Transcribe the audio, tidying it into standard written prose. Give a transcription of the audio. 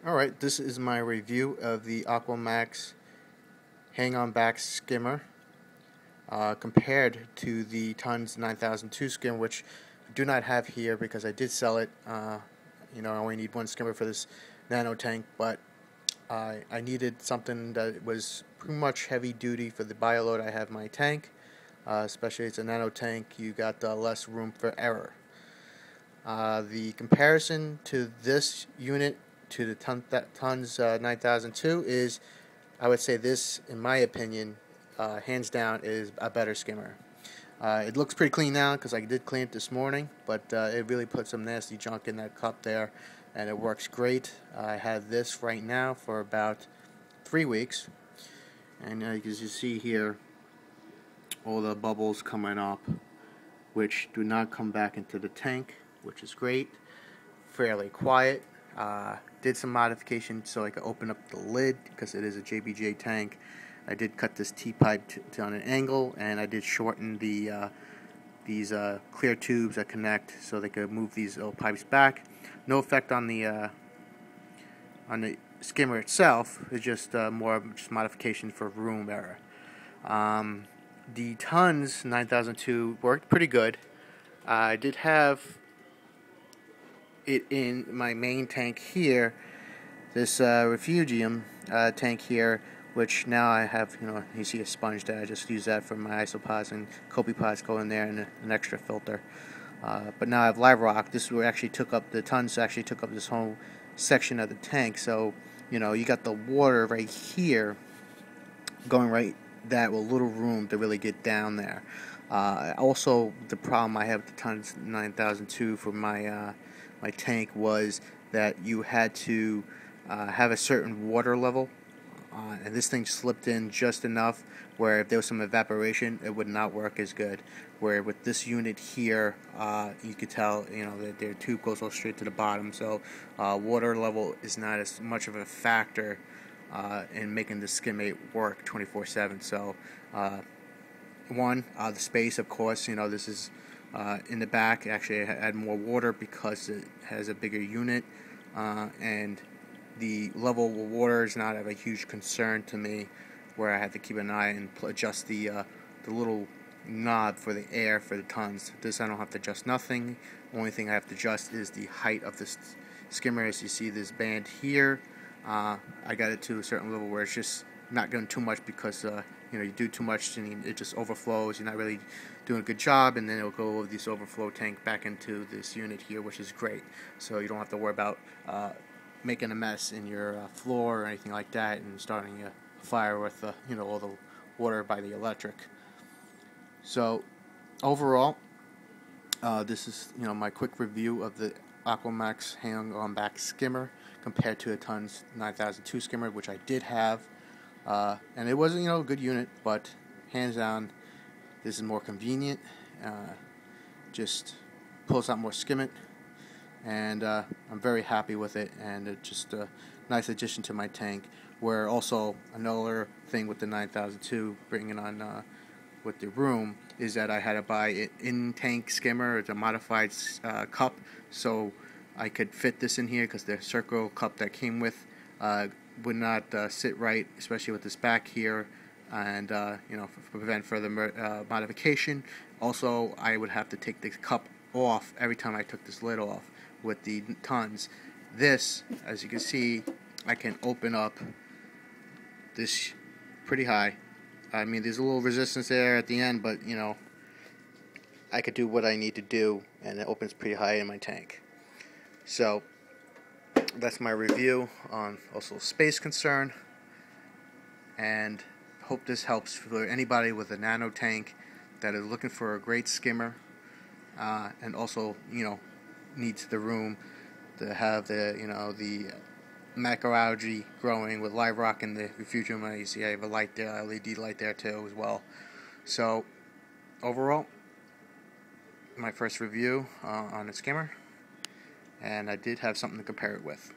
Alright, this is my review of the Aquamaxx hang-on back skimmer compared to the Tunze 9002 skimmer, which I do not have here because I did sell it. I only need one skimmer for this nano tank, but I needed something that was pretty much heavy duty for the bioload I have in my tank. Especially it's a nano tank, you got less room for error. The comparison to this unit to the Tunze 9002 is, I would say this, in my opinion, hands down, is a better skimmer. It looks pretty clean now because I did clean it this morning, but it really put some nasty junk in that cup there, and it works great. I have this right now for about 3 weeks, and as you see here, all the bubbles coming up, which do not come back into the tank, which is great. Fairly quiet. Did some modification so I could open up the lid because it is a JBJ tank. I did cut this T-pipe to on an angle, and I did shorten the these clear tubes that connect so they could move these little pipes back. No effect on the skimmer itself. It's just more just modification for room error. The Tunze 9002 worked pretty good. I did have it in my main tank here, this refugium tank here, which now I have, you see a sponge there. I just use that for my isopods, and copepods go in there, and an extra filter. But now I have live rock. This actually took up, the Tunze actually took up this whole section of the tank. So, you got the water right here going right that with little room to really get down there. Also, the problem I have with the Tunze 9002 for my my tank was that you had to have a certain water level, and this thing slipped in just enough where if there was some evaporation, it would not work as good. Where with this unit here, you could tell, that their tube goes all straight to the bottom, so water level is not as much of a factor in making the skimmate work 24/7. So, the space, of course, this is in the back. Actually, I had more water because it has a bigger unit, and the level of water is not of a huge concern to me, where I have to keep an eye and adjust the little knob for the air for the Tunze. This I don't have to adjust nothing. Only thing I have to adjust is the height of this skimmer. As you see, this band here, I got it to a certain level where it's just not going too much because you do too much and it just overflows. You're not really doing a good job, and then it'll go over this overflow tank back into this unit here, which is great. So you don't have to worry about making a mess in your floor or anything like that, and starting a fire with all the water by the electric. So overall, this is my quick review of the Aquamaxx hang-on back skimmer compared to a Tunze 9002 skimmer, which I did have. And it wasn't, a good unit, but hands down, this is more convenient. Just pulls out more skimming, and I'm very happy with it. And it's just a nice addition to my tank. Where also another thing with the 9002 bringing on with the room is that I had to buy an in-tank skimmer. It's a modified cup, so I could fit this in here because the circle cup that came with would not sit right, especially with this back here, and prevent further modification. Also, I would have to take the cup off every time I took this lid off with the Tunze. This, as you can see, I can open up this pretty high. I mean, there's a little resistance there at the end, but I could do what I need to do, and it opens pretty high in my tank. So that's my review on also space concern, and hope this helps for anybody with a nano tank that is looking for a great skimmer, and also needs the room to have the macroalgae growing with live rock in the refugium. You see I have a light there, LED light there too as well. So overall, my first review on a skimmer, and I did have something to compare it with.